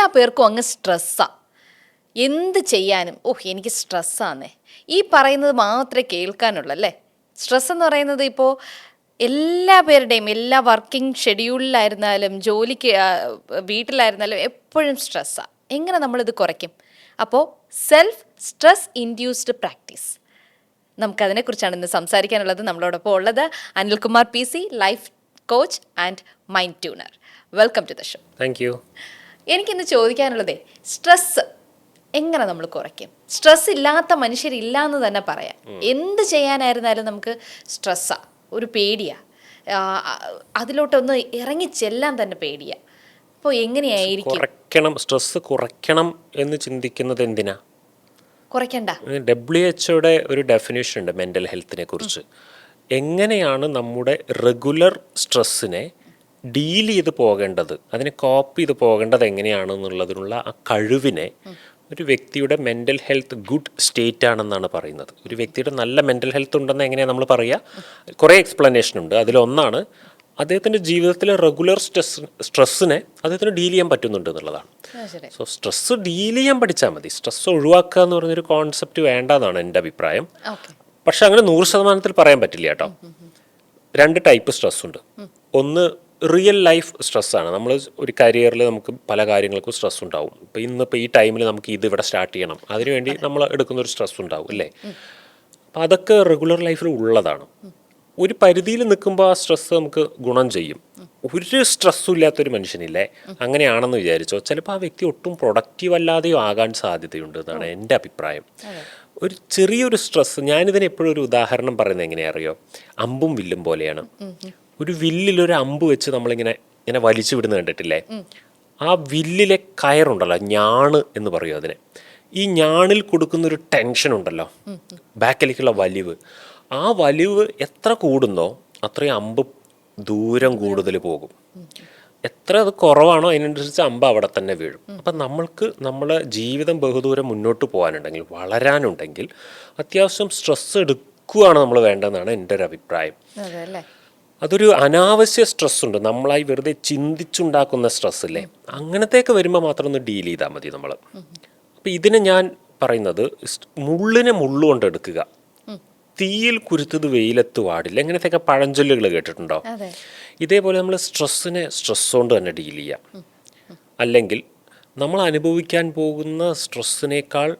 എല്ലാ പേർക്കും അങ്ങ് സ്ട്രെസ്സാണ്. എന്ത് ചെയ്യാനും എനിക്ക് സ്ട്രെസ്സാന്നേ ഈ പറയുന്നത് മാത്രമേ കേൾക്കാനുള്ളൂ അല്ലേ. സ്ട്രെസ് എന്ന് പറയുന്നത് ഇപ്പോൾ എല്ലാ പേരുടെയും എല്ലാ വർക്കിംഗ് ഷെഡ്യൂളിലായിരുന്നാലും ജോലിക്ക് വീട്ടിലായിരുന്നാലും എപ്പോഴും സ്ട്രെസ്സാണ്. എങ്ങനെ നമ്മളിത് കുറയ്ക്കും? അപ്പോൾ സെൽഫ് സ്ട്രെസ് ഇൻഡ്യൂസ്ഡ് പ്രാക്ടീസ്, നമുക്കതിനെക്കുറിച്ചാണ് ഇന്ന് സംസാരിക്കാനുള്ളത്. നമ്മളോടൊപ്പം ഉള്ളത് Anilkumar PC, life coach and mind tuner. Welcome to the show. Thank you. എനിക്കിന്ന് ചോദിക്കാനുള്ളതേ, സ്ട്രെസ്സ് എങ്ങനെ നമ്മൾ കുറയ്ക്കും? സ്ട്രെസ് ഇല്ലാത്ത മനുഷ്യരില്ല എന്ന് തന്നെ പറയാം. എന്ത് ചെയ്യാനായിരുന്നാലും നമുക്ക് സ്ട്രെസ്സാണ്, ഒരു പേടിയാണ്, അതിലോട്ടൊന്ന് ഇറങ്ങി ചെല്ലാൻ തന്നെ പേടിയാണ്. അപ്പോൾ എങ്ങനെയായിരിക്കും സ്ട്രെസ് കുറയ്ക്കണം എന്ന് ചിന്തിക്കുന്നത് എന്തിനാ? കുറയ്ക്കണ്ട. WHO ഒരു ഡെഫിനേഷൻ ഉണ്ട് മെൻ്റൽ ഹെൽത്തിനെ കുറിച്ച്. എങ്ങനെയാണ് നമ്മുടെ റെഗുലർ സ്ട്രെസ്സിനെ ഡീൽ ചെയ്ത് പോകേണ്ടത്, അതിനെ കോപ്പ് ചെയ്ത് പോകേണ്ടത് എങ്ങനെയാണെന്നുള്ളതിനുള്ള ആ കഴിവിനെ ഒരു വ്യക്തിയുടെ മെൻ്റൽ ഹെൽത്ത് ഗുഡ് സ്റ്റേറ്റ് ആണെന്നാണ് പറയുന്നത്. ഒരു വ്യക്തിയുടെ നല്ല മെൻ്റൽ ഹെൽത്ത് ഉണ്ടെന്ന് എങ്ങനെയാണ് നമ്മൾ പറയുക? കുറേ എക്സ്പ്ലനേഷൻ ഉണ്ട്. അതിലൊന്നാണ് അദ്ദേഹത്തിൻ്റെ ജീവിതത്തിലെ റെഗുലർ സ്ട്രെസ്സിനെ അദ്ദേഹത്തിന് ഡീൽ ചെയ്യാൻ പറ്റുന്നുണ്ട് എന്നുള്ളതാണ്. സോ സ്ട്രെസ്സ് ഡീൽ ചെയ്യാൻ പഠിച്ചാൽ മതി. സ്ട്രെസ് ഒഴിവാക്കുക എന്ന് പറഞ്ഞൊരു കോൺസെപ്റ്റ് വേണ്ടെന്നാണ് എൻ്റെ അഭിപ്രായം. പക്ഷെ അങ്ങനെ 100% പറയാൻ പറ്റില്ല കേട്ടോ. 2 ടൈപ്പ് സ്ട്രെസ് ഉണ്ട്. ഒന്ന് റിയൽ ലൈഫ് സ്ട്രെസ്സാണ്. നമ്മൾ ഒരു കരിയറിൽ നമുക്ക് പല കാര്യങ്ങൾക്കും സ്ട്രെസ് ഉണ്ടാവും. ഇപ്പോൾ ഇന്നിപ്പോൾ ഈ ടൈമിൽ നമുക്ക് ഇത് ഇവിടെ സ്റ്റാർട്ട് ചെയ്യണം, അതിനുവേണ്ടി നമ്മൾ എടുക്കുന്നൊരു സ്ട്രെസ് ഉണ്ടാവും അല്ലേ. അപ്പം അതൊക്കെ റെഗുലർ ലൈഫിൽ ഉള്ളതാണ്. ഒരു പരിധിയിൽ നിൽക്കുമ്പോൾ ആ സ്ട്രെസ്സ് നമുക്ക് ഗുണം ചെയ്യും. ഒരു സ്ട്രെസ്സും ഇല്ലാത്തൊരു മനുഷ്യനില്ലേ, അങ്ങനെയാണെന്ന് വിചാരിച്ചോ, ചിലപ്പോൾ ആ വ്യക്തി ഒട്ടും പ്രൊഡക്റ്റീവ് അല്ലാതെയോ ആകാൻ സാധ്യതയുണ്ട് എന്നാണ് എൻ്റെ അഭിപ്രായം. ഒരു ചെറിയൊരു സ്ട്രെസ്സ്, ഞാനിതിന് എപ്പോഴും ഒരു ഉദാഹരണം പറയുന്നത് എങ്ങനെയാ അറിയോ? അമ്പും വില്ലും പോലെയാണ്. ഒരു വില്ലിലൊരു അമ്പ് വെച്ച് നമ്മളിങ്ങനെ വലിച്ചു വിടുന്ന കണ്ടിട്ടില്ലേ? ആ വില്ലിലെ കയറുണ്ടല്ലോ, ഞാണ് എന്ന് പറയും അതിനെ. ഈ ഞാണിൽ കൊടുക്കുന്നൊരു ടെൻഷൻ ഉണ്ടല്ലോ, ബാക്കിലേക്കുള്ള വലിവ്, ആ വലിവ് എത്ര കൂടുന്നോ അത്രയും അമ്പ് ദൂരം കൂടുതൽ പോകും. എത്ര അത് കുറവാണോ അതിനനുസരിച്ച് അമ്പ് അവിടെ തന്നെ വീഴും. അപ്പം നമ്മൾക്ക് നമ്മളെ ജീവിതം ബഹുദൂരം മുന്നോട്ട് പോകാനുണ്ടെങ്കിൽ, വളരാനുണ്ടെങ്കിൽ അത്യാവശ്യം സ്ട്രെസ് എടുക്കുകയാണ് നമ്മൾ വേണ്ടതെന്നാണ് എൻ്റെ ഒരു അഭിപ്രായം. അതൊരു അനാവശ്യ സ്ട്രെസ് ഉണ്ട്, നമ്മളായി വെറുതെ ചിന്തിച്ചുണ്ടാക്കുന്ന സ്ട്രെസ് ഇല്ലേ, അങ്ങനത്തെയൊക്കെ വരുമ്പോൾ മാത്രം ഒന്ന് ഡീൽ ചെയ്താൽ മതി നമ്മൾ. അപ്പം ഇതിനെ ഞാൻ പറയുന്നത്, മുള്ളിനെ മുള്ളുകൊണ്ട് എടുക്കുക, തീയിൽ കുരുത്തത് വെയിലത്ത് പാടില്ല, ഇങ്ങനത്തെയൊക്കെ പഴഞ്ചൊല്ലുകൾ കേട്ടിട്ടുണ്ടോ? ഇതേപോലെ നമ്മൾ സ്ട്രെസ്സിനെ സ്ട്രെസ് കൊണ്ട് തന്നെ ഡീൽ ചെയ്യാം. അല്ലെങ്കിൽ നമ്മൾ അനുഭവിക്കാൻ പോകുന്ന സ്ട്രെസ്സിനേക്കാൾ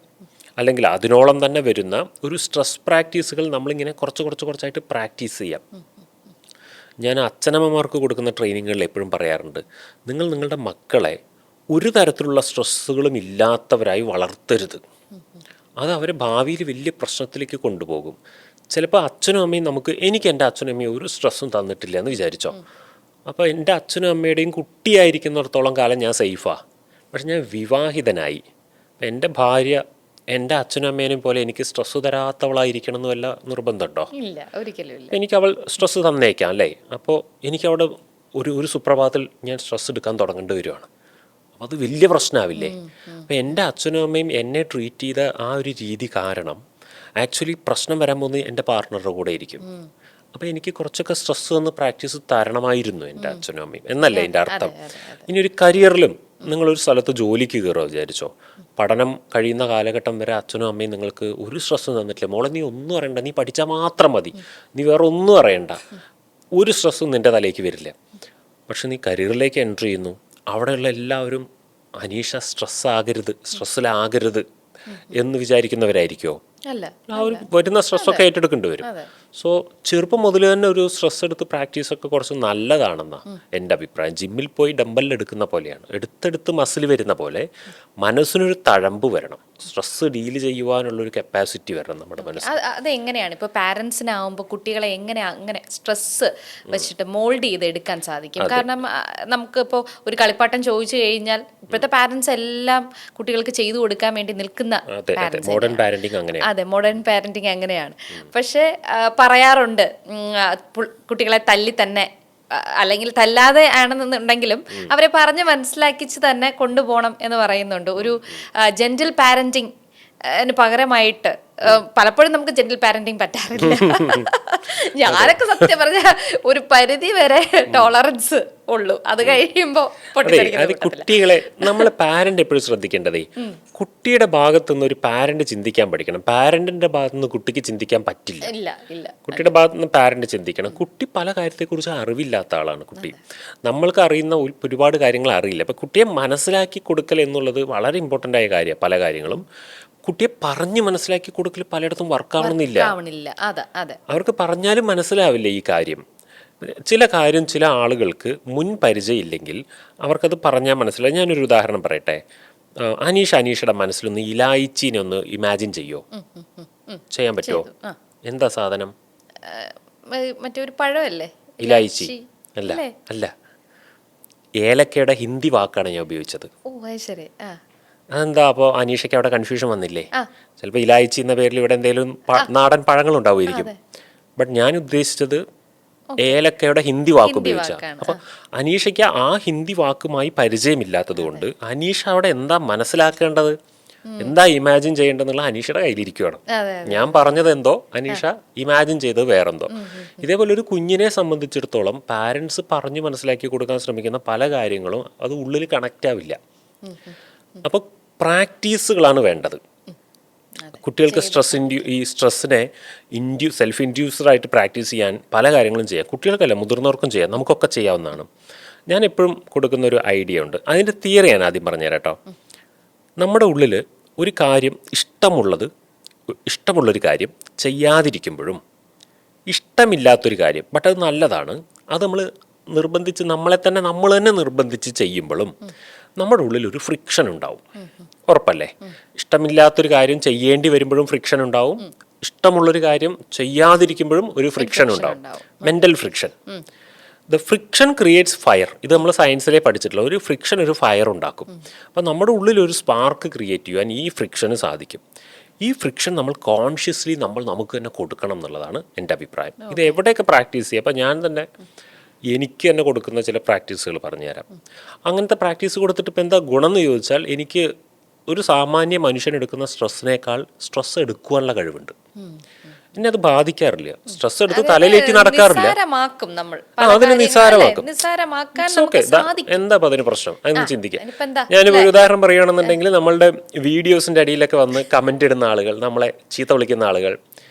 അല്ലെങ്കിൽ അതിനോളം തന്നെ വരുന്ന ഒരു സ്ട്രെസ് പ്രാക്ടീസുകൾ നമ്മളിങ്ങനെ കുറച്ചായിട്ട് പ്രാക്ടീസ് ചെയ്യാം. ഞാൻ അച്ഛനമ്മമാർക്ക് കൊടുക്കുന്ന ട്രെയിനിങ്ങുകളിൽ എപ്പോഴും പറയാറുണ്ട്, നിങ്ങൾ നിങ്ങളുടെ മക്കളെ ഒരു തരത്തിലുള്ള സ്ട്രെസ്സുകളും ഇല്ലാത്തവരായി വളർത്തരുത്. അത് അവരെ ഭാവിയിൽ വലിയ പ്രശ്നത്തിലേക്ക് കൊണ്ടുപോകും. ചിലപ്പോൾ അച്ഛനും അമ്മയും എനിക്ക് എൻ്റെ അച്ഛനും അമ്മയും ഒരു സ്ട്രെസ്സും തന്നിട്ടില്ല എന്ന് വിചാരിച്ചോ. അപ്പോൾ എൻ്റെ അച്ഛനും അമ്മയുടെയും കുട്ടിയായിരിക്കുന്നിടത്തോളം കാലം ഞാൻ സേഫാണ്. പക്ഷെ ഞാൻ വിവാഹിതനായി, എൻ്റെ ഭാര്യ എൻ്റെ അച്ഛനും അമ്മേനെയും പോലെ എനിക്ക് സ്ട്രെസ്സ് തരാത്തവളായിരിക്കണം എന്ന് വല്ല നിർബന്ധമുണ്ടോ? ഇല്ല, ഒരിക്കലും ഇല്ല. എനിക്ക് അവൾ സ്ട്രെസ്സ് തന്നേക്കാം അല്ലേ. അപ്പോൾ എനിക്കവിടെ ഒരു സുപ്രഭാതത്തിൽ ഞാൻ സ്ട്രെസ് എടുക്കാൻ തുടങ്ങേണ്ടി വരുവാണ്. അപ്പോൾ അത് വലിയ പ്രശ്നമാവില്ലേ? അപ്പോൾ എൻ്റെ അച്ഛനും അമ്മയും എന്നെ ട്രീറ്റ് ചെയ്ത ആ ഒരു രീതി കാരണം ആക്ച്വലി പ്രശ്നം വരാൻ പോകുന്നത് എൻ്റെ പാർട്ട്ണറുടെ കൂടെ ആയിരിക്കും. അപ്പോൾ എനിക്ക് കുറച്ചൊക്കെ സ്ട്രെസ്സ് വന്ന് പ്രാക്ടീസ് തരണമായിരുന്നു എൻ്റെ അച്ഛനും അമ്മയും എന്നല്ലേ എൻ്റെ അർത്ഥം. ഇനി ഒരു കരിയറിലും നിങ്ങളൊരു സ്ഥലത്ത് ജോലിക്ക് കയറുമോ വിചാരിച്ചോ, പഠനം കഴിയുന്ന കാലഘട്ടം വരെ അച്ഛനും അമ്മയും നിങ്ങൾക്ക് ഒരു സ്ട്രെസ്സും തന്നിട്ടില്ല. മോളെ നീ ഒന്നും അറിയണ്ട, നീ പഠിച്ചാൽ മാത്രം മതി, നീ വേറെ ഒന്നും അറിയണ്ട, ഒരു സ്ട്രെസ്സും നിൻ്റെ തലയ്ക്ക് വരില്ല. പക്ഷെ നീ കരിയറിലേക്ക് എൻട്രി ചെയ്യുന്നു, അവിടെയുള്ള എല്ലാവരും അനീഷ സ്ട്രെസ്സിലാകരുത് എന്ന് വിചാരിക്കുന്നവരായിരിക്കുമോ? ആ ഒരു വരുന്ന സ്ട്രെസ്സൊക്കെ ഏറ്റെടുക്കേണ്ടി വരും. സോ ചെറുപ്പം മുതൽ തന്നെ ഒരു സ്ട്രെസ് എടുത്ത് പ്രാക്ടീസൊക്കെ കുറച്ച് നല്ലതാണെന്നാണ് എൻ്റെ അഭിപ്രായം. ജിമ്മിൽ പോയി ഡമ്പൽ എടുക്കുന്ന പോലെയാണ്, എടുത്തെടുത്ത് മസിൽ വരുന്ന പോലെ മനസ്സിനൊരു തഴമ്പ് വരണം, സ്ട്രെസ് ഡീൽ ചെയ്യുവാനുള്ളൊരു കപ്പാസിറ്റി വരണം നമ്മുടെ മനസ്സിൽ. അത് എങ്ങനെയാണ് ഇപ്പോൾ പാരൻസിനാവുമ്പോൾ കുട്ടികളെ അങ്ങനെ സ്ട്രെസ് വെച്ചിട്ട് മോൾഡ് ചെയ്ത് എടുക്കാൻ സാധിക്കും? കാരണം നമുക്കിപ്പോൾ ഒരു കളിപ്പാട്ടം ചോദിച്ചു കഴിഞ്ഞാൽ ഇപ്പോഴത്തെ പാരൻസ് എല്ലാം കുട്ടികൾക്ക് ചെയ്തു കൊടുക്കാൻ വേണ്ടി നിൽക്കുന്ന മോഡേൺ പാരന്റിങ് അങ്ങനെയാണ്. അതെ, മോഡേൺ പാരന്റിങ് അങ്ങനെയാണ്. പക്ഷേ പറയാറുണ്ട്, കുട്ടികളെ തല്ലി തന്നെ അല്ലെങ്കിൽ തല്ലാതെ ആണെന്നുണ്ടെങ്കിലും അവരെ പറഞ്ഞ് മനസ്സിലാക്കിച്ച് തന്നെ കൊണ്ടുപോകണം എന്ന് പറയുന്നുണ്ട്. ഒരു ജെന്റിൽ പാരന്റിങ് പകരമായിട്ട് പലപ്പോഴും നമുക്ക് ജെന്റിൽ പാരന്റിങ് പറ്റാറില്ല. ഞാനൊക്കെ സത്യം പറഞ്ഞ ഒരു പരിധി വരെ ടോളറൻസ് ഉള്ളൂ, അത് കഴിയുമ്പോൾ അത് കുട്ടികളെ നമ്മൾ പാരന്റ് എപ്പോഴും ശ്രദ്ധിക്കേണ്ടതേ, കുട്ടിയുടെ ഭാഗത്തുനിന്ന് ഒരു പാരന്റ് ചിന്തിക്കാൻ പഠിക്കണം. പാരന്റിന്റെ ഭാഗത്തുനിന്ന് കുട്ടിക്ക് ചിന്തിക്കാൻ പറ്റില്ല. ഇല്ല ഇല്ല, കുട്ടിയുടെ ഭാഗത്തുനിന്ന് പാരന്റ് ചിന്തിക്കണം. കുട്ടി പല കാര്യത്തെക്കുറിച്ച് അറിവില്ലാത്ത ആളാണ് കുട്ടി. നമ്മൾക്ക് അറിയുന്ന ഒരുപാട് കാര്യങ്ങൾ അറിയില്ല. അപ്പം കുട്ടിയെ മനസ്സിലാക്കി കൊടുക്കൽ എന്നുള്ളത് വളരെ ഇമ്പോർട്ടൻ്റ് ആയ കാര്യമാണ്. പല കാര്യങ്ങളും കുട്ടിയെ പറഞ്ഞ് മനസ്സിലാക്കി കൊടുക്കൽ പലയിടത്തും വർക്കാവണമെന്നില്ല. അവർക്ക് പറഞ്ഞാലും മനസ്സിലാവില്ല ഈ കാര്യം. ചില കാര്യം ചില ആളുകൾക്ക് മുൻ പരിചയം ഇല്ലെങ്കിൽ അവർക്കത് പറഞ്ഞാൽ മനസ്സിലാവും. ഞാനൊരു ഉദാഹരണം പറയട്ടെ. അനീഷയുടെ മനസ്സിലൊന്ന് ഇലായിച്ചീനെ ഒന്ന് ഇമാജിൻ ചെയ്യോ? ചെയ്യാൻ പറ്റുമോ? എന്താ സാധനം? മറ്റൊരു പഴമല്ലേ ഇലായിച്ചി? അല്ല അല്ല, ഏലക്കയുടെ ഹിന്ദി വാക്കാണ് ഞാൻ ഉപയോഗിച്ചത്. അതെന്താ? അപ്പോൾ അനീഷയ്ക്ക് അവിടെ കൺഫ്യൂഷൻ വന്നില്ലേ? ചിലപ്പോൾ ഇലായിച്ചി എന്ന പേരിൽ ഇവിടെ എന്തെങ്കിലും നാടൻ പഴങ്ങൾ ഉണ്ടാവുമായിരിക്കും. ബട്ട് ഞാൻ ഉദ്ദേശിച്ചത് ഏലക്കയുടെ ഹിന്ദി വാക്ക് ഉപയോഗിച്ചാണ്. അപ്പോൾ അനീഷയ്ക്ക് ആ ഹിന്ദി വാക്കുമായി പരിചയമില്ലാത്തത് കൊണ്ട് അനീഷ അവിടെ എന്താ മനസ്സിലാക്കേണ്ടത്, എന്താ ഇമാജിൻ ചെയ്യേണ്ടതെന്നുള്ള അനീഷയുടെ കയ്യിലിരിക്കുകയാണ്. ഞാൻ പറഞ്ഞത് എന്തോ, അനീഷ ഇമാജിൻ ചെയ്തത് വേറെന്തോ. ഇതേപോലെ ഒരു കുഞ്ഞിനെ സംബന്ധിച്ചിടത്തോളം പാരൻസ് പറഞ്ഞു മനസ്സിലാക്കി കൊടുക്കാൻ ശ്രമിക്കുന്ന പല കാര്യങ്ങളും അത് ഉള്ളിൽ കണക്റ്റ് ആവില്ല. അപ്പോൾ പ്രാക്ടീസുകളാണ് വേണ്ടത്. കുട്ടികൾക്ക് സ്ട്രെസ്സിനെ സെൽഫ് ഇൻഡ്യൂസറായിട്ട് പ്രാക്ടീസ് ചെയ്യാൻ പല കാര്യങ്ങളും ചെയ്യാം. കുട്ടികൾക്കല്ല, മുതിർന്നവർക്കും ചെയ്യാം, നമുക്കൊക്കെ ചെയ്യാവുന്നതാണ്. ഞാൻ എപ്പോഴും കൊടുക്കുന്ന ഒരു ഐഡിയ ഉണ്ട്. അതിൻ്റെ തിയറി ഞാൻ ആദ്യം പറഞ്ഞുതരാം കേട്ടോ. നമ്മുടെ ഉള്ളിൽ ഒരു കാര്യം ഇഷ്ടമുള്ളൊരു കാര്യം ചെയ്യാതിരിക്കുമ്പോഴും ഇഷ്ടമില്ലാത്തൊരു കാര്യം ബട്ട് അത് നല്ലതാണ്, അത് നമ്മൾ തന്നെ നിർബന്ധിച്ച് ചെയ്യുമ്പോഴും നമ്മുടെ ഉള്ളിൽ ഒരു ഫ്രിക്ഷൻ ഉണ്ടാവും. ഉറപ്പല്ലേ? ഇഷ്ടമില്ലാത്തൊരു കാര്യം ചെയ്യേണ്ടി വരുമ്പോഴും ഫ്രിക്ഷൻ ഉണ്ടാവും, ഇഷ്ടമുള്ളൊരു കാര്യം ചെയ്യാതിരിക്കുമ്പോഴും ഒരു ഫ്രിക്ഷൻ ഉണ്ടാവും. Mental friction. The friction creates fire. ഇത് നമ്മൾ സയൻസിലെ പഠിച്ചിട്ടുള്ള ഒരു ഫ്രിക്ഷൻ ഒരു ഫയർ ഉണ്ടാക്കും. അപ്പം നമ്മുടെ ഉള്ളിൽ ഒരു സ്പാർക്ക് ക്രിയേറ്റ് ചെയ്യാൻ ഈ ഫ്രിക്ഷന് സാധിക്കും. ഈ ഫ്രിക്ഷൻ നമ്മൾ കോൺഷ്യസ്ലി നമുക്ക് തന്നെ കൊടുക്കണം എന്നുള്ളതാണ് എൻ്റെ അഭിപ്രായം. ഇത് എവിടെയൊക്കെ പ്രാക്ടീസ് ചെയ്യുക? അപ്പം ഞാൻ തന്നെ എനിക്ക് തന്നെ കൊടുക്കുന്ന ചില പ്രാക്ടീസുകൾ പറഞ്ഞുതരാം. അങ്ങനത്തെ പ്രാക്ടീസ് കൊടുത്തിട്ട് ഇപ്പം എന്താ ഗുണം എന്ന് ചോദിച്ചാൽ, എനിക്ക് ഒരു സാമാന്യ മനുഷ്യൻ എടുക്കുന്ന സ്ട്രെസ്സിനേക്കാൾ സ്ട്രെസ് എടുക്കുവാനുള്ള കഴിവുണ്ട്. എന്നെ അത് ബാധിക്കാറില്ല. സ്ട്രെസ് എടുത്ത് തലയിലേക്ക് നടക്കാറില്ല. അതിന് നിസ്സാരമാക്കും. എന്താ അതിന് പ്രശ്നം? അതൊന്ന് ചിന്തിക്കാം. ഞാനിപ്പോൾ ഒരു ഉദാഹരണം പറയുകയാണെന്നുണ്ടെങ്കിൽ, നമ്മളുടെ വീഡിയോസിൻ്റെ അടിയിലൊക്കെ വന്ന് കമൻ്റ് ഇടുന്ന ആളുകൾ, നമ്മളെ ചീത്ത വിളിക്കുന്ന ആളുകൾ,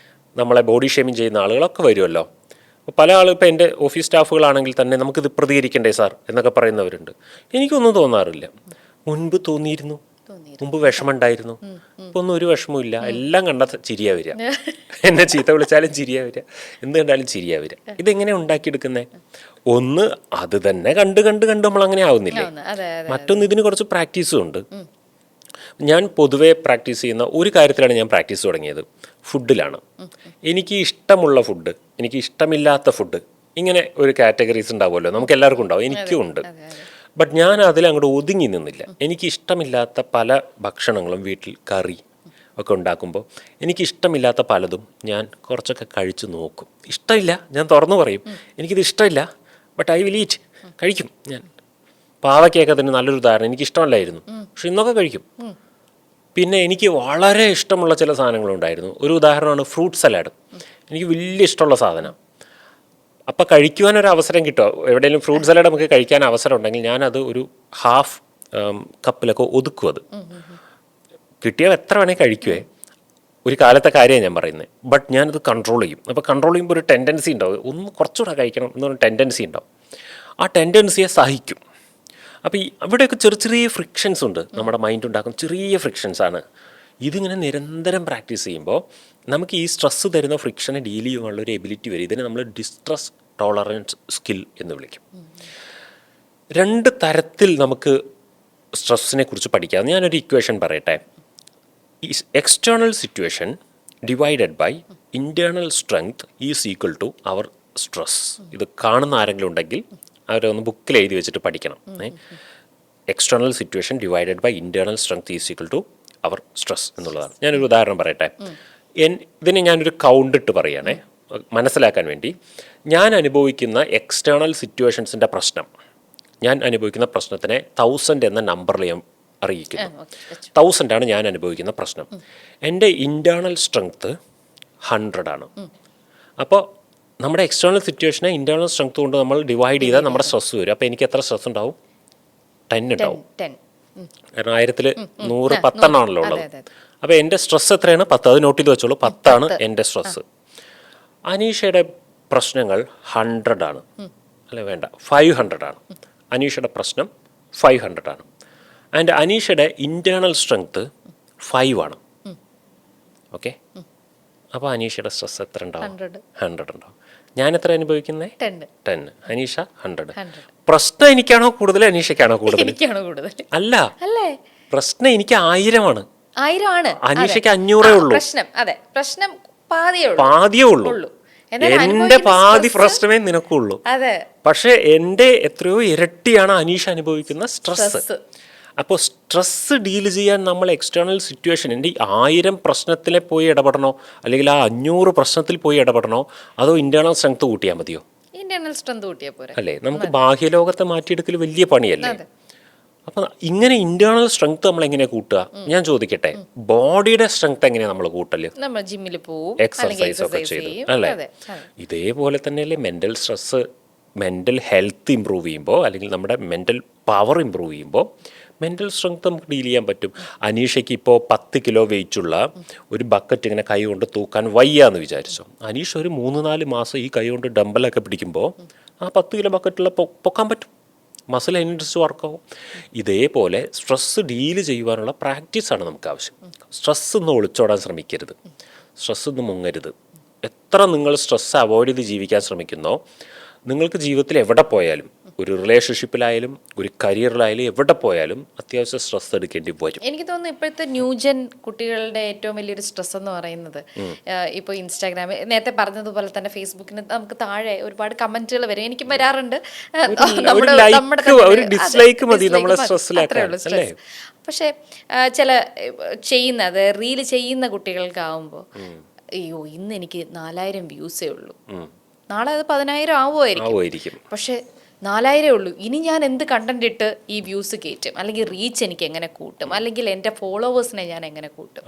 നമ്മളെ ബോഡി ഷേമിങ് ചെയ്യുന്ന ആളുകളൊക്കെ വരുമല്ലോ. അപ്പോൾ പല ആളും ഇപ്പോൾ എൻ്റെ ഓഫീസ് സ്റ്റാഫുകളാണെങ്കിൽ തന്നെ നമുക്കിത് പ്രതികരിക്കണ്ടേ സാർ എന്നൊക്കെ പറയുന്നവരുണ്ട്. എനിക്കൊന്നും തോന്നാറില്ല. മുൻപ് തോന്നിയിരുന്നു, മുമ്പ് വിഷമമുണ്ടായിരുന്നു. ഇപ്പൊ ഒന്നും ഒരു വിഷമവും ഇല്ല. എല്ലാം കണ്ടാൽ ചിരിയാ വരിക. എന്നെ ചീത്ത വിളിച്ചാലും ചിരിയാ വരിക, എന്ത് കണ്ടാലും ചിരിയാ വരിക. ഇതെങ്ങനെ ഉണ്ടാക്കിയെടുക്കുന്നേ? ഒന്ന്, അത് തന്നെ കണ്ട് കണ്ട് കണ്ട് നമ്മൾ അങ്ങനെ ആവുന്നില്ലേ. മറ്റൊന്ന്, ഇതിന് കുറച്ച് പ്രാക്ടീസും ഉണ്ട്. ഞാൻ പൊതുവേ പ്രാക്ടീസ് ചെയ്യുന്ന ഒരു കാര്യത്തിലാണ് ഞാൻ പ്രാക്ടീസ് തുടങ്ങിയത്, ഫുഡിലാണ്. എനിക്ക് ഇഷ്ടമുള്ള ഫുഡ്, എനിക്ക് ഇഷ്ടമില്ലാത്ത ഫുഡ്, ഇങ്ങനെ ഒരു കാറ്റഗറീസ് ഉണ്ടാവുമല്ലോ, നമുക്ക് എല്ലാവർക്കും ഉണ്ടാവും, എനിക്കും ഉണ്ട്. ബട്ട് ഞാൻ അതിലങ്ങോട്ട് ഒതുങ്ങി നിന്നില്ല. എനിക്ക് ഇഷ്ടമില്ലാത്ത പല ഭക്ഷണങ്ങളും വീട്ടിൽ കറി ഒക്കെ ഉണ്ടാക്കുമ്പോൾ എനിക്കിഷ്ടമില്ലാത്ത പലതും ഞാൻ കുറച്ചൊക്കെ കഴിച്ചു നോക്കും. ഇഷ്ടമില്ല, ഞാൻ തുറന്നു പറയും, എനിക്കിത് ഇഷ്ടമില്ല, ബട്ട് ഐ വിൽ ഈറ്റ്, കഴിക്കും. ഞാൻ പാവയ്ക്കൊക്കെ തന്നെ നല്ലൊരു ഉദാഹരണം. എനിക്കിഷ്ടമല്ലായിരുന്നു, പക്ഷെ ഇന്നൊക്കെ കഴിക്കും. പിന്നെ എനിക്ക് വളരെ ഇഷ്ടമുള്ള ചില സാധനങ്ങളുണ്ടായിരുന്നു. ഒരു ഉദാഹരണമാണ് ഫ്രൂട്ട് സലാഡ്. എനിക്ക് വലിയ ഇഷ്ടമുള്ള സാധനം. അപ്പം കഴിക്കുവാനൊരു അവസരം കിട്ടുമോ? എവിടെയെങ്കിലും ഫ്രൂട്ട് സലാഡ് നമുക്ക് കഴിക്കാൻ അവസരം ഉണ്ടെങ്കിൽ ഞാനത് ഒരു ഹാഫ് കപ്പിലൊക്കെ ഒതുക്കും. അത് കിട്ടിയാൽ എത്ര വേണേൽ കഴിക്കുവേ. ഒരു കാലത്തെ കാര്യമാണ് ഞാൻ പറയുന്നത്. ബട്ട് ഞാനത് കൺട്രോൾ ചെയ്യും. അപ്പോൾ കൺട്രോൾ ചെയ്യുമ്പോൾ ഒരു ടെൻഡൻസി ഉണ്ടാവും, ഒന്ന് കുറച്ചുകൂടെ കഴിക്കണം എന്നൊരു ടെൻഡൻസി ഉണ്ടാവും. ആ ടെൻഡൻസിയെ സഹിക്കും. അപ്പോൾ അവിടെയൊക്കെ ചെറിയ ചെറിയ ഫ്രിക്ഷൻസ് ഉണ്ട്, നമ്മുടെ മൈൻഡ് ഉണ്ടാക്കുന്ന ചെറിയ ഫ്രിക്ഷൻസാണ്. ഇതിങ്ങനെ നിരന്തരം പ്രാക്ടീസ് ചെയ്യുമ്പോൾ നമുക്ക് ഈ സ്ട്രെസ്സ് തരുന്ന ഫ്രിക്ഷനെ ഡീൽ ചെയ്യാനുള്ള ഒരു എബിലിറ്റി വരും. ഇതിനെ നമ്മൾ ഡിസ്ട്രെസ് ടോളറൻസ് സ്കിൽ എന്ന് വിളിക്കും. രണ്ട് തരത്തിൽ നമുക്ക് സ്ട്രെസ്സിനെ കുറിച്ച് പഠിക്കാം. ഞാനൊരു ഇക്വേഷൻ പറയട്ടെ. External situation divided by internal strength is equal to our stress. ഇത് കാണുന്ന ആരെങ്കിലും ഉണ്ടെങ്കിൽ അവരൊന്ന് ബുക്കിൽ എഴുതി വെച്ചിട്ട് പഠിക്കണം. External situation divided by internal strength is equal to our stress എന്നുള്ളതാണ്. ഞാനൊരു ഉദാഹരണം പറയട്ടെ. ഇതിനെ ഞാനൊരു കൗണ്ട് ഇട്ട് പറയുകയാണേ മനസ്സിലാക്കാൻ വേണ്ടി. ഞാൻ അനുഭവിക്കുന്ന എക്സ്റ്റേണൽ സിറ്റുവേഷൻസിൻ്റെ പ്രശ്നം, ഞാൻ അനുഭവിക്കുന്ന പ്രശ്നത്തിനെ 1000 എന്ന നമ്പറിൽ ഞാൻ അറിയിക്കുന്നു. ഓക്കെ, വെച്ചു. 1000 ആണ് ഞാൻ അനുഭവിക്കുന്ന പ്രശ്നം. എൻ്റെ ഇൻറ്റേർണൽ സ്ട്രെങ്ത്ത് 100 ആണ്. അപ്പോൾ നമ്മുടെ എക്സ്റ്റേണൽ സിറ്റുവേഷനെ ഇൻറ്റേർണൽ സ്ട്രെങ്ത് കൊണ്ട് നമ്മൾ ഡിവൈഡ് ചെയ്താൽ നമ്മുടെ സ്ട്രെസ് വരും. അപ്പോൾ എനിക്ക് എത്ര സ്ട്രെസ് ഉണ്ടാവും? 10 ഉണ്ടാവും. 10. കാരണം 1000 100 10 ആണല്ലോ ഉള്ളത്. അതെ. അപ്പോൾ എൻ്റെ സ്ട്രെസ് എത്രയാണ്? 10. അത് നോട്ട് ചെയ്ത് വെച്ചോളൂ. 10 ആണ് എൻ്റെ സ്ട്രെസ്. അനീഷയുടെ പ്രശ്നങ്ങൾ 100 ആണ്. അല്ലെ വേണ്ട, 500 ആണ്. അനീഷയുടെ പ്രശ്നം 500 ആണ്. ആൻഡ് അനീഷയുടെ ഇൻറ്റേർണൽ സ്ട്രെങ്ത് 5 ആണ്. ഓക്കെ, അപ്പോൾ അനീഷയുടെ സ്ട്രെസ് എത്ര ഉണ്ടാവും? 100 ഉണ്ടാവും. ഞാൻ എത്ര അനുഭവിക്കുന്നത്? 10. അനീഷ 100. പ്രശ്നം എനിക്കാണോ കൂടുതൽ അനീഷയ്ക്കാണോ കൂടുതൽ? എനിക്കാണോ കൂടുതൽ? അല്ല, അല്ലേ? പ്രശ്നം എനിക്ക് 1000 ആണ്. 1000 ആണ്. അനീഷയ്ക്ക് 500 ഉള്ളൂ. പ്രശ്നം അതെ, പ്രശ്നം പാതിയേ ഉള്ളൂ. എന്റെ പാതി പ്രശ്നമേ നിനക്കുള്ളൂ. അതെ. പക്ഷെ എന്റെ എത്രയോ ഇരട്ടിയാണ് അനീഷ അനുഭവിക്കുന്ന സ്ട്രെസ്. അപ്പോൾ സ്ട്രെസ് ഡീൽ ചെയ്യാൻ നമ്മൾ എക്സ്റ്റേണൽ സിറ്റുവേഷൻ, എൻ്റെ 1000 പ്രശ്നത്തിലെ പോയി ഇടപെടണോ, അല്ലെങ്കിൽ ആ 500 പ്രശ്നത്തിൽ പോയി ഇടപെടണോ, അതോ ഇൻറ്റേർണൽ സ്ട്രെങ്ത് കൂട്ടിയാൽ മതിയോ? ഇന്റേണൽ സ്ട്രെങ്ത് കൂട്ടിയാൽ പോരെ. അല്ലേ? നമുക്ക് ബാഹ്യലോകത്തെ മാറ്റിയെടുക്കൽ വലിയ പണിയല്ലേ? അപ്പം ഇങ്ങനെ ഇന്റേണൽ സ്ട്രെങ്ത് നമ്മൾ എങ്ങനെ കൂട്ടുക? ഞാൻ ചോദിക്കട്ടെ, ബോഡിയുടെ സ്ട്രെങ്ത് എങ്ങനെയാണ് നമ്മൾ കൂട്ടല്? നമ്മൾ ജിമ്മിൽ പോവും, എക്സർസൈസ് ഒക്കെ ചെയ്ത്, അല്ലേ? ഇതേപോലെ തന്നെയല്ലേ mental stress, mental health improve ചെയ്യുമ്പോൾ, അല്ലെങ്കിൽ നമ്മുടെ മെന്റൽ പവർ ഇമ്പ്രൂവ് ചെയ്യുമ്പോൾ മെന്റൽ സ്ട്രെങ്ത് നമുക്ക് ഡീൽ ചെയ്യാൻ പറ്റും. അനീഷയ്ക്ക് ഇപ്പോൾ 10 കിലോ വെയിറ്റുള്ള ഒരു ബക്കറ്റ് ഇങ്ങനെ കൈ കൊണ്ട് തൂക്കാൻ വയ്യാന്ന് വിചാരിച്ചോ. അനീഷ ഒരു 3-4 മാസം ഈ കൈ കൊണ്ട് ഡമ്പലൊക്കെ പിടിക്കുമ്പോൾ ആ 10 കിലോ ബക്കറ്റുള്ള പൊക്കാൻ പറ്റും. മസിൽ അതിനനുസരിച്ച് വർക്കാവും. ഇതേപോലെ സ്ട്രെസ്സ് ഡീൽ ചെയ്യുവാനുള്ള പ്രാക്ടീസാണ് നമുക്ക് ആവശ്യം. സ്ട്രെസ് ഒന്ന് ഒളിച്ചോടാൻ ശ്രമിക്കരുത്, സ്ട്രെസ് ഒന്ന് മുങ്ങരുത്. എത്ര നിങ്ങൾ സ്ട്രെസ് അവോയ്ഡ് ചെയ്ത് ജീവിക്കാൻ ശ്രമിക്കുന്നോ, നിങ്ങൾക്ക് ജീവിതത്തിൽ എവിടെ പോയാലും, ഒരു റിലേഷൻഷിപ്പിലായാലും ഒരു കരിയറിലായാലും എവിടെ പോയാലും അത്യാവശ്യം സ്ട്രെസ് എടുക്കേണ്ടി വരും. എനിക്ക് തോന്നുന്നു ഇപ്പോഴത്തെ ന്യൂജൻ കുട്ടികളുടെ ഏറ്റവും വലിയൊരു സ്ട്രെസ് എന്ന് പറയുന്നത്, ഇപ്പോൾ ഇൻസ്റ്റാഗ്രാമിൽ നേരത്തെ പറഞ്ഞതുപോലെ തന്നെ ഫേസ്ബുക്കിന് നമുക്ക് താഴെ ഒരുപാട് കമന്റുകൾ വരും. എനിക്ക് വരാറുണ്ട്. പക്ഷെ ചില ചെയ്യുന്നത് റീല് ചെയ്യുന്ന കുട്ടികൾക്കാവുമ്പോൾ, അയ്യോ ഇന്ന് എനിക്ക് 4000 വ്യൂസേ ഉള്ളൂ, നാളെ അത് 10000 ആവുമായിരിക്കും, പക്ഷെ 4000 ഉള്ളൂ. ഇനി ഞാൻ എന്ത് കണ്ടന്റ് ഇട്ട് ഈ വ്യൂസ് കയറ്റും, അല്ലെങ്കിൽ റീച്ച് എനിക്ക് എങ്ങനെ കൂട്ടും, അല്ലെങ്കിൽ എൻ്റെ ഫോളോവേഴ്സിനെ ഞാൻ എങ്ങനെ കൂട്ടും,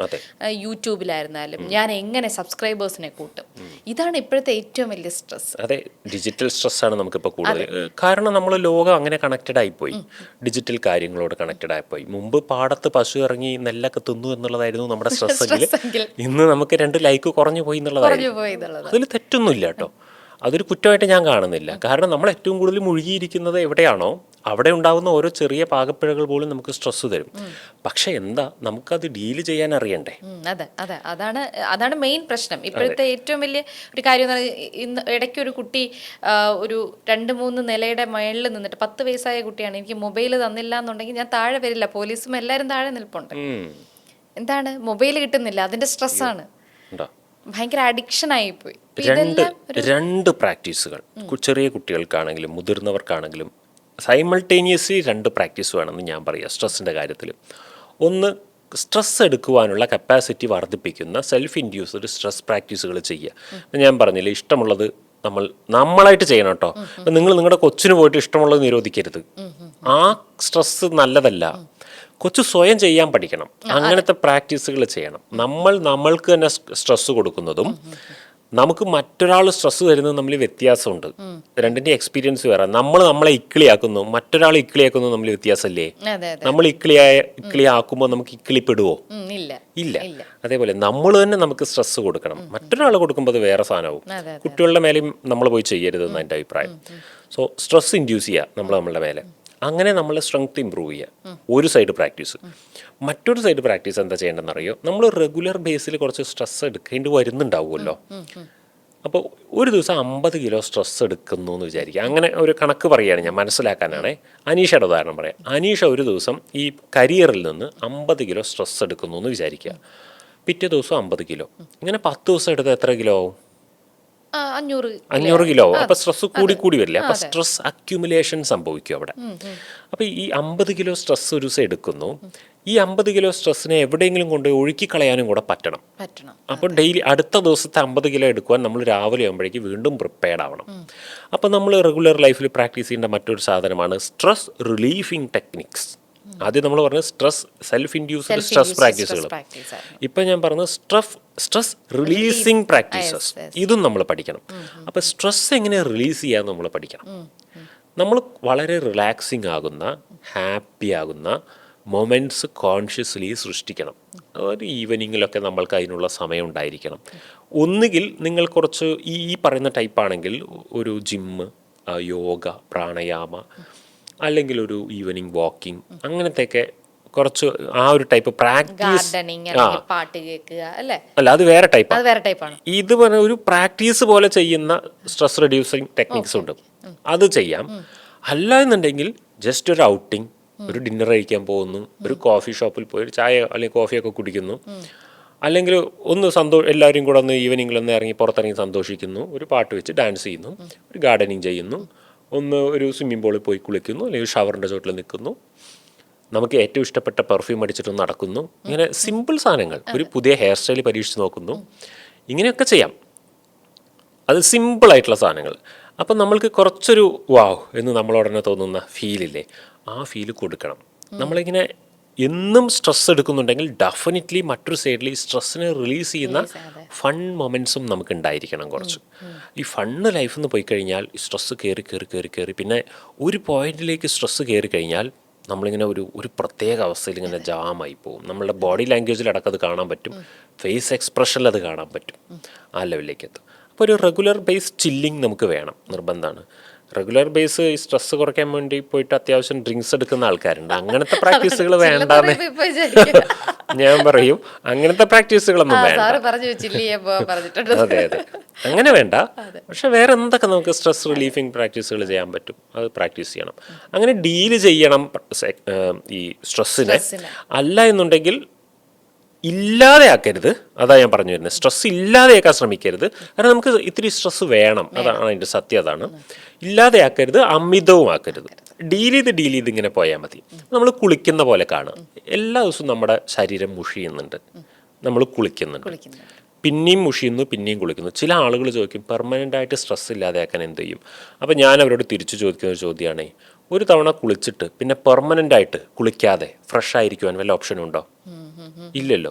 യൂട്യൂബിലായിരുന്നാലും ഞാൻ എങ്ങനെ സബ്സ്ക്രൈബേഴ്സിനെ കൂട്ടും. ഇതാണ് ഇപ്പോഴത്തെ ഏറ്റവും വലിയ സ്ട്രെസ്. അതെ, ഡിജിറ്റൽ സ്ട്രെസ്സാണ് നമുക്കിപ്പോൾ കൂടുതൽ. കാരണം നമ്മൾ ലോകം അങ്ങനെ കണക്റ്റഡ് ആയിപ്പോയി, ഡിജിറ്റൽ കാര്യങ്ങളോട് കണക്റ്റഡ് ആയിപ്പോയി. മുമ്പ് പാടത്ത് പശു ഇറങ്ങി നെല്ലൊക്കെ തിന്നു എന്നുള്ളതായിരുന്നു നമ്മുടെ സ്ട്രെസ്സെങ്കിൽ ഇന്ന് നമുക്ക് 2 ലൈക്ക് കുറഞ്ഞു പോയി എന്നുള്ളതായിരുന്നു. അതിൽ തെറ്റൊന്നുമില്ല കേട്ടോ, അതൊരു കുറ്റമായിട്ട് ഞാൻ കാണുന്നില്ല. കാരണം നമ്മൾ ഏറ്റവും കൂടുതൽ മുഴുകിയിരിക്കുന്നത് എവിടെയാണോ അവിടെ ഉണ്ടാകുന്ന ഓരോ ചെറിയ പാകപ്പിഴകൾ പോലും നമുക്ക് സ്ട്രെസ് തരും. പക്ഷെ എന്താ, നമുക്കത് ഡീൽ ചെയ്യാൻ അറിയണ്ടേ? അതെ, അതാണ് മെയിൻ പ്രശ്നം. ഇപ്പോഴത്തെ ഏറ്റവും വലിയ ഒരു കാര്യം എന്ന് പറഞ്ഞാൽ, ഇന്ന് ഇടയ്ക്ക് ഒരു കുട്ടി ഒരു 2-3 നിലയുടെ മേളിൽ നിന്നിട്ട്, 10 വയസ്സായ കുട്ടിയാണ്, എനിക്ക് മൊബൈൽ തന്നില്ല എന്നുണ്ടെങ്കിൽ ഞാൻ താഴെ വരില്ല, പോലീസും എല്ലാവരും താഴെ നിൽപ്പുണ്ട്. എന്താണ്, മൊബൈൽ കിട്ടുന്നില്ല, അതിന്റെ സ്ട്രെസ്സാണ്. ഭയങ്കര അഡിക്ഷൻ ആയിപ്പോയി. രണ്ട് പ്രാക്ടീസുകൾ ചെറിയ കുട്ടികൾക്കാണെങ്കിലും മുതിർന്നവർക്കാണെങ്കിലും സൈമൾട്ടേനിയസ്ലി 2 പ്രാക്ടീസ് വേണമെന്ന് ഞാൻ പറയാം സ്ട്രെസ്സിൻ്റെ കാര്യത്തിൽ. ഒന്ന്, സ്ട്രെസ് എടുക്കുവാനുള്ള കപ്പാസിറ്റി വർദ്ധിപ്പിക്കുന്ന സെൽഫ് ഇൻഡ്യൂസ്ഡ് സ്ട്രെസ് പ്രാക്ടീസുകൾ ചെയ്യുക. ഞാൻ പറഞ്ഞില്ലേ, ഇഷ്ടമുള്ളത് നമ്മളായിട്ട് ചെയ്യണം കേട്ടോ. നിങ്ങൾ നിങ്ങളുടെ കൊച്ചിന് പോയിട്ട് ഇഷ്ടമുള്ളത് നിരോധിക്കരുത്. ആ സ്ട്രെസ് നല്ലതല്ല. കൊച്ചു സ്വയം ചെയ്യാൻ പഠിക്കണം. അങ്ങനത്തെ പ്രാക്ടീസുകൾ ചെയ്യണം. നമ്മൾക്ക് തന്നെ സ്ട്രെസ് കൊടുക്കുന്നതും നമുക്ക് മറ്റൊരാൾ സ്ട്രെസ് തരുന്നതും തമ്മിൽ വ്യത്യാസമുണ്ട്. രണ്ടിൻ്റെ എക്സ്പീരിയൻസ് വേറെ. നമ്മളെ ഇക്കിളിയാക്കുന്നു, മറ്റൊരാൾ ഇക്കിളിയാക്കുന്നു തമ്മിൽ വ്യത്യാസമല്ലേ? നമ്മൾ ഇക്കിളിയാക്കുമ്പോൾ നമുക്ക് ഇക്കിളിപ്പെടുവോ? ഇല്ല. അതേപോലെ നമ്മൾ തന്നെ നമുക്ക് സ്ട്രെസ് കൊടുക്കണം. മറ്റൊരാൾ കൊടുക്കുമ്പോൾ അത് വേറെ സാധനവും. കുട്ടികളുടെ മേലെയും നമ്മൾ പോയി ചെയ്യരുതെന്ന് എൻ്റെ അഭിപ്രായം. സോ സ്ട്രെസ് ഇൻഡ്യൂസ് ചെയ്യുക നമ്മളുടെ മേലെ. അങ്ങനെ നമ്മൾ സ്ട്രെങ്ത് ഇമ്പ്രൂവ് ചെയ്യുക, ഒരു സൈഡ് പ്രാക്ടീസ്. മറ്റൊരു സൈഡ് പ്രാക്ടീസ് എന്താ ചെയ്യേണ്ടതെന്ന് അറിയോ? നമ്മൾ റെഗുലർ ബേസിൽ കുറച്ച് സ്ട്രെസ് എടുക്കേണ്ടി വരുന്നുണ്ടാവുമല്ലോ. അപ്പോൾ ഒരു ദിവസം 50 കിലോ സ്ട്രെസ് എടുക്കുന്നു എന്ന് വിചാരിക്കുക. അങ്ങനെ ഒരു കണക്ക് പറയുകയാണ്, ഞാൻ മനസ്സിലാക്കാനാണ്. അനീഷയുടെ ഉദാഹരണം പറയാം. അനീഷ ഒരു ദിവസം ഈ കരിയറിൽ നിന്ന് 50 കിലോ സ്ട്രെസ് എടുക്കുന്നു എന്ന് വിചാരിക്കുക. പിറ്റേ ദിവസം 50 കിലോ. ഇങ്ങനെ 10 ദിവസം എടുത്ത് എത്ര കിലോ ആവും? 500 കിലോ. അപ്പൊ സ്ട്രെസ് കൂടി വരില്ല. അപ്പൊ സ്ട്രെസ് അക്യുമുലേഷൻ സംഭവിക്കും അവിടെ. അപ്പൊ ഈ 50 കിലോ സ്ട്രെസ് ഒരു ദിവസം എടുക്കുന്നു. ഈ 50 കിലോ സ്ട്രെസ്സിനെ എവിടെയെങ്കിലും കൊണ്ട് ഒഴുക്കി കളയാനും കൂടെ പറ്റണം. അപ്പോൾ ഡെയിലി അടുത്ത ദിവസത്തെ 50 കിലോ എടുക്കുവാൻ നമ്മൾ രാവിലെ ആകുമ്പോഴേക്ക് വീണ്ടും പ്രിപ്പയർഡ് ആവണം. അപ്പോൾ നമ്മൾ റെഗുലർ ലൈഫിൽ പ്രാക്ടീസ് ചെയ്യേണ്ട മറ്റൊരു സാധനമാണ് സ്ട്രെസ് റിലീഫിങ് ടെക്നിക്സ്. ആദ്യം നമ്മൾ പറഞ്ഞത് സ്ട്രെസ് സെൽഫ് ഇൻഡ്യൂസ്ഡ് സ്ട്രെസ് പ്രാക്ടീസുകൾ. ഇപ്പം ഞാൻ പറഞ്ഞത് സ്ട്രെസ് റിലീസിങ് പ്രാക്ടീസസ്. ഇതും നമ്മൾ പഠിക്കണം. അപ്പം സ്ട്രെസ് എങ്ങനെ റിലീസ് ചെയ്യാമെന്ന് നമ്മൾ പഠിക്കണം. നമ്മൾ വളരെ റിലാക്സിങ് ആകുന്ന, ഹാപ്പി ആകുന്ന മൊമെൻറ്റ്സ് കോൺഷ്യസ്ലി സൃഷ്ടിക്കണം. ഒരു ഈവനിങ്ങിലൊക്കെ നമ്മൾക്ക് അതിനുള്ള സമയം ഉണ്ടായിരിക്കണം. ഒന്നുകിൽ നിങ്ങൾ കുറച്ച് ഈ പറയുന്ന ടൈപ്പാണെങ്കിൽ ഒരു ജിമ്മ്, യോഗ, പ്രാണായാമ, അല്ലെങ്കിൽ ഒരു ഈവനിങ് വാക്കിംഗ്, അങ്ങനത്തെയൊക്കെ കുറച്ച് ആ ഒരു ടൈപ്പ് പ്രാക്ടീസ്. പാട്ട് കേൾക്കുക അല്ല, അത് വേറെ ടൈപ്പാണ്. ഇത് പറഞ്ഞ ഒരു പ്രാക്ടീസ് പോലെ ചെയ്യുന്ന സ്ട്രെസ് റെഡ്യൂസിങ് ടെക്നിക്സ് ഉണ്ട്, അത് ചെയ്യാം. അല്ല എന്നുണ്ടെങ്കിൽ ജസ്റ്റ് ഒരു ഔട്ടിങ്, ഒരു ഡിന്നർ കഴിക്കാൻ പോകുന്നു, ഒരു കോഫി ഷോപ്പിൽ പോയി ഒരു ചായ അല്ലെങ്കിൽ കോഫിയൊക്കെ കുടിക്കുന്നു, അല്ലെങ്കിൽ ഒന്ന് എല്ലാവരും കൂടെ ഒന്ന് ഈവനിങ്ങിലൊന്ന് ഇറങ്ങി പുറത്തിറങ്ങി സന്തോഷിക്കുന്നു, ഒരു പാട്ട് വെച്ച് ഡാൻസ് ചെയ്യുന്നു, ഒരു ഗാർഡനിങ് ചെയ്യുന്നു, ഒരു സ്വിമ്മിംഗ് പൂളിൽ പോയി കുളിക്കുന്നു, അല്ലെങ്കിൽ ഷവറിൻ്റെ ചോട്ടിൽ നിൽക്കുന്നു, നമുക്ക് ഏറ്റവും ഇഷ്ടപ്പെട്ട പെർഫ്യൂം അടിച്ചിട്ടൊന്ന് നടക്കുന്നു. ഇങ്ങനെ സിമ്പിൾ സാധനങ്ങൾ, ഒരു പുതിയ ഹെയർ സ്റ്റൈൽ പരീക്ഷിച്ച് നോക്കുന്നു, ഇങ്ങനെയൊക്കെ ചെയ്യാം. അത് സിമ്പിളായിട്ടുള്ള സാധനങ്ങൾ. അപ്പം നമ്മൾക്ക് കുറച്ചൊരു വാവ് എന്ന് നമ്മളോടനെ തോന്നുന്ന ഫീലില്ലേ, ആ ഫീല് കൊടുക്കണം. നമ്മളിങ്ങനെ എന്നും സ്ട്രെസ് എടുക്കുന്നുണ്ടെങ്കിൽ ഡെഫിനറ്റ്ലി മറ്റൊരു സൈഡിൽ ഈ സ്ട്രെസ്സിനെ റിലീസ് ചെയ്യുന്ന ഫൺ മൊമെൻറ്റ്സും നമുക്ക് ഉണ്ടായിരിക്കണം. കുറച്ച് ഈ ഫണ്ണ് ലൈഫിൽ നിന്ന് പോയി കഴിഞ്ഞാൽ ഈ സ്ട്രെസ്സ് കയറി പിന്നെ ഒരു പോയിന്റിലേക്ക് സ്ട്രെസ്സ് കയറി കഴിഞ്ഞാൽ നമ്മളിങ്ങനെ ഒരു പ്രത്യേക അവസ്ഥയിൽ ഇങ്ങനെ ജാമായി പോകും. നമ്മളുടെ ബോഡി ലാംഗ്വേജിലടക്കം അത് കാണാൻ പറ്റും, ഫേസ് എക്സ്പ്രഷനിൽ അത് കാണാൻ പറ്റും, ആ ലെവലിലേക്ക് എത്തും. അപ്പോൾ ഒരു റെഗുലർ ബേസ് ചില്ലിങ് നമുക്ക് വേണം, നിർബന്ധമാണ്. റെഗുലർ ബേസ് ഈ സ്ട്രെസ് കുറയ്ക്കാൻ വേണ്ടി പോയിട്ട് അത്യാവശ്യം ഡ്രിങ്ക്സ് എടുക്കുന്ന ആൾക്കാരുണ്ട്. അങ്ങനത്തെ പ്രാക്ടീസുകൾ വേണ്ടാന്ന് ഞാൻ പറയും. അങ്ങനത്തെ പ്രാക്ടീസുകളൊന്നും വേണ്ട. അതെ, അങ്ങനെ വേണ്ട. പക്ഷെ വേറെ എന്തൊക്കെ നമുക്ക് സ്ട്രെസ് റിലീഫിങ് പ്രാക്ടീസുകൾ ചെയ്യാൻ പറ്റും, അത് പ്രാക്ടീസ് ചെയ്യണം. അങ്ങനെ ഡീല് ചെയ്യണം ഈ സ്ട്രെസ്സിനെ. അല്ല എന്നുണ്ടെങ്കിൽ ഇല്ലാതെയാക്കരുത്. അതാ ഞാൻ പറഞ്ഞു വരുന്നത്, സ്ട്രെസ് ഇല്ലാതെയാക്കാൻ ശ്രമിക്കരുത്. കാരണം നമുക്ക് ഇത്തിരി സ്ട്രെസ് വേണം, അതാണ് അതിൻ്റെ സത്യം. അതാണ്, ഇല്ലാതെയാക്കരുത്, അമിതവും ആക്കരുത്. ഡീൽ ചെയ്ത് ഇങ്ങനെ പോയാൽ മതി. നമ്മൾ കുളിക്കുന്ന പോലെ കാണുക. എല്ലാ ദിവസവും നമ്മുടെ ശരീരം മുഷിയുന്നുണ്ട്, നമ്മൾ കുളിക്കുന്നുണ്ട്, പിന്നെയും മുഷിയുന്നു, പിന്നെയും കുളിക്കുന്നു. ചില ആളുകൾ ചോദിക്കും പെർമനൻ്റായിട്ട് സ്ട്രെസ് ഇല്ലാതെയാക്കാൻ എന്ത് ചെയ്യും. അപ്പോൾ ഞാൻ അവരോട് തിരിച്ചു ചോദിക്കുന്ന ഒരു ചോദ്യമാണ്, ഒരു തവണ കുളിച്ചിട്ട് പിന്നെ പെർമനൻ്റായിട്ട് കുളിക്കാതെ ഫ്രഷ് ആയിരിക്കുവാൻ വല്ല ഓപ്ഷനും ഉണ്ടോ? ഇല്ലല്ലോ.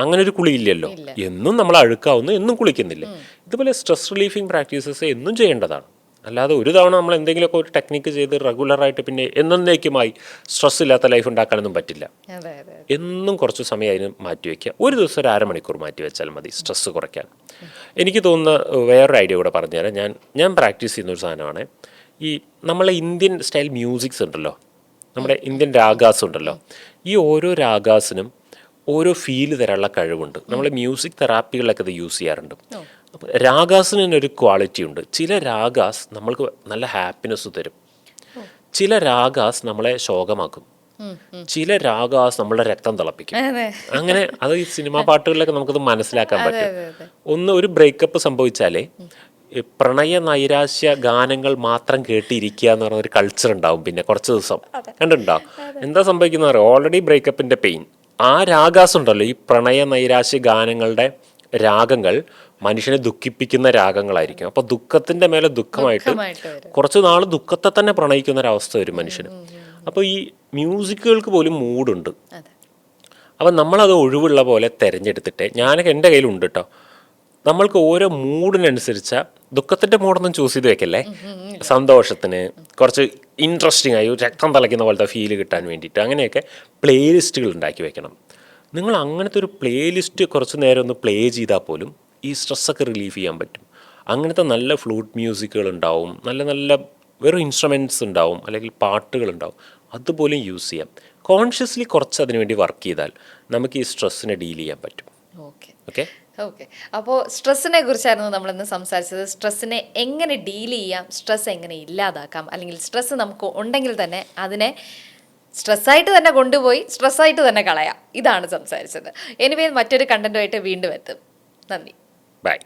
അങ്ങനെ ഒരു കുളി ഇല്ലല്ലോ. എന്നും നമ്മൾ അഴുക്കാവുന്നു, എന്നും കുളിക്കുന്നില്ല. ഇതുപോലെ സ്ട്രെസ് റിലീഫിങ് പ്രാക്ടീസസ് എന്നും ചെയ്യേണ്ടതാണ്. അല്ലാതെ ഒരു തവണ നമ്മൾ എന്തെങ്കിലുമൊക്കെ ഒരു ടെക്നിക്ക് ചെയ്ത് റെഗുലറായിട്ട് പിന്നെ എന്നേക്കുമായി സ്ട്രെസ് ഇല്ലാത്ത ലൈഫ് ഉണ്ടാക്കാനൊന്നും പറ്റില്ല. എന്നും കുറച്ച് സമയം അതിന് മാറ്റിവെക്കുക. ഒരു ദിവസം ഒരു അരമണിക്കൂർ മാറ്റി വെച്ചാൽ മതി സ്ട്രെസ് കുറയ്ക്കാൻ. എനിക്ക് തോന്നുന്ന വേറൊരു ഐഡിയ കൂടെ പറഞ്ഞുതരാം. ഞാൻ പ്രാക്ടീസ് ചെയ്യുന്ന ഒരു സാധനമാണ് ഈ നമ്മളെ ഇന്ത്യൻ സ്റ്റൈൽ മ്യൂസിക്സ് ഉണ്ടല്ലോ, നമ്മുടെ ഇന്ത്യൻ രാഗാസ് ഉണ്ടല്ലോ. ഈ ഓരോ രാഗാസിനും ഓരോ ഫീല് തരാനുള്ള കഴിവുണ്ട്. നമ്മൾ മ്യൂസിക് തെറാപ്പികളിലൊക്കെ ഇത് യൂസ് ചെയ്യാറുണ്ട്. അപ്പോൾ രാഗാസിന് തന്നെ ഒരു ക്വാളിറ്റി ഉണ്ട്. ചില രാഗാസ് നമ്മൾക്ക് നല്ല ഹാപ്പിനെസ് തരും, ചില രാഗാസ് നമ്മളെ ശോകമാക്കും, ചില രാഗാസ് നമ്മളുടെ രക്തം തിളപ്പിക്കും. അങ്ങനെ അത് ഈ സിനിമാ പാട്ടുകളിലൊക്കെ നമുക്കത് മനസ്സിലാക്കാൻ പറ്റും. ഒരു ബ്രേക്കപ്പ് സംഭവിച്ചാലേ പ്രണയ നൈരാശ്യ ഗാനങ്ങൾ മാത്രം കേട്ടിരിക്കുക എന്ന് പറഞ്ഞ ഒരു കൾച്ചർ ഉണ്ടാവും. പിന്നെ കുറച്ച് ദിവസം കണ്ടിട്ടുണ്ടാവും. എന്താ സംഭവിക്കുന്ന ഓൾറെഡി ബ്രേക്കപ്പിന്റെ പെയിൻ, ആ രാഗാസ് ഉണ്ടല്ലോ, ഈ പ്രണയ നൈരാശ്യ ഗാനങ്ങളുടെ രാഗങ്ങൾ മനുഷ്യനെ ദുഃഖിപ്പിക്കുന്ന രാഗങ്ങളായിരിക്കും. അപ്പോൾ ദുഃഖത്തിന്റെ മേലെ ദുഃഖമായിട്ട് കുറച്ച് നാൾ ദുഃഖത്തെ തന്നെ പ്രണയിക്കുന്ന ഒരവസ്ഥ വരും മനുഷ്യന്. അപ്പോൾ ഈ മ്യൂസിക്കുകൾക്ക് പോലും മൂഡുണ്ട്. അപ്പം നമ്മളത് ഒഴിവുള്ള പോലെ തിരഞ്ഞെടുത്തിട്ട്, ഞാനൊക്കെ എൻ്റെ കയ്യിലുണ്ട് കേട്ടോ, നമ്മൾക്ക് ഓരോ മൂഡിനനുസരിച്ച ദുഃഖത്തിൻ്റെ മൂഡൊന്നും ചൂസ് ചെയ്ത് വെക്കല്ലേ, സന്തോഷത്തിന് കുറച്ച് ഇൻട്രസ്റ്റിംഗ് ആയി രക്തം തിളയ്ക്കുന്ന പോലത്തെ ഫീല് കിട്ടാൻ വേണ്ടിയിട്ട് അങ്ങനെയൊക്കെ പ്ലേലിസ്റ്റുകൾ ഉണ്ടാക്കി വെക്കണം. നിങ്ങൾ അങ്ങനത്തെ ഒരു പ്ലേലിസ്റ്റ് കുറച്ച് നേരം ഒന്ന് പ്ലേ ചെയ്താൽ പോലും ഈ സ്ട്രെസ്സൊക്കെ റിലീഫ് ചെയ്യാൻ പറ്റും. അങ്ങനത്തെ നല്ല ഫ്ലൂട്ട് മ്യൂസിക്കുകൾ ഉണ്ടാവും, നല്ല നല്ല വെറും ഇൻസ്ട്രുമെൻറ്റ്സ് ഉണ്ടാവും, അല്ലെങ്കിൽ പാട്ടുകളുണ്ടാവും. അതുപോലും യൂസ് ചെയ്യാം. കോൺഷ്യസ്ലി കുറച്ച് അതിനു വേണ്ടി വർക്ക് ചെയ്താൽ നമുക്ക് ഈ സ്ട്രെസ്സിനെ ഡീൽ ചെയ്യാൻ പറ്റും. ഓക്കെ. അപ്പോൾ സ്ട്രെസ്സിനെ കുറിച്ചായിരുന്നു നമ്മളിന്ന് സംസാരിച്ചത്. സ്ട്രെസ്സിനെ എങ്ങനെ ഡീൽ ചെയ്യാം, സ്ട്രെസ് എങ്ങനെ ഇല്ലാതാക്കാം, അല്ലെങ്കിൽ സ്ട്രെസ് നമുക്ക് ഉണ്ടെങ്കിൽ തന്നെ അതിനെ സ്ട്രെസ്സായിട്ട് തന്നെ കൊണ്ടുപോയി സ്ട്രെസ്സായിട്ട് തന്നെ കളയാം. ഇതാണ് സംസാരിച്ചത്. എനിവേ മറ്റൊരു കണ്ടന്റുമായിട്ട് വീണ്ടും എത്തും. നന്ദി. ബൈ.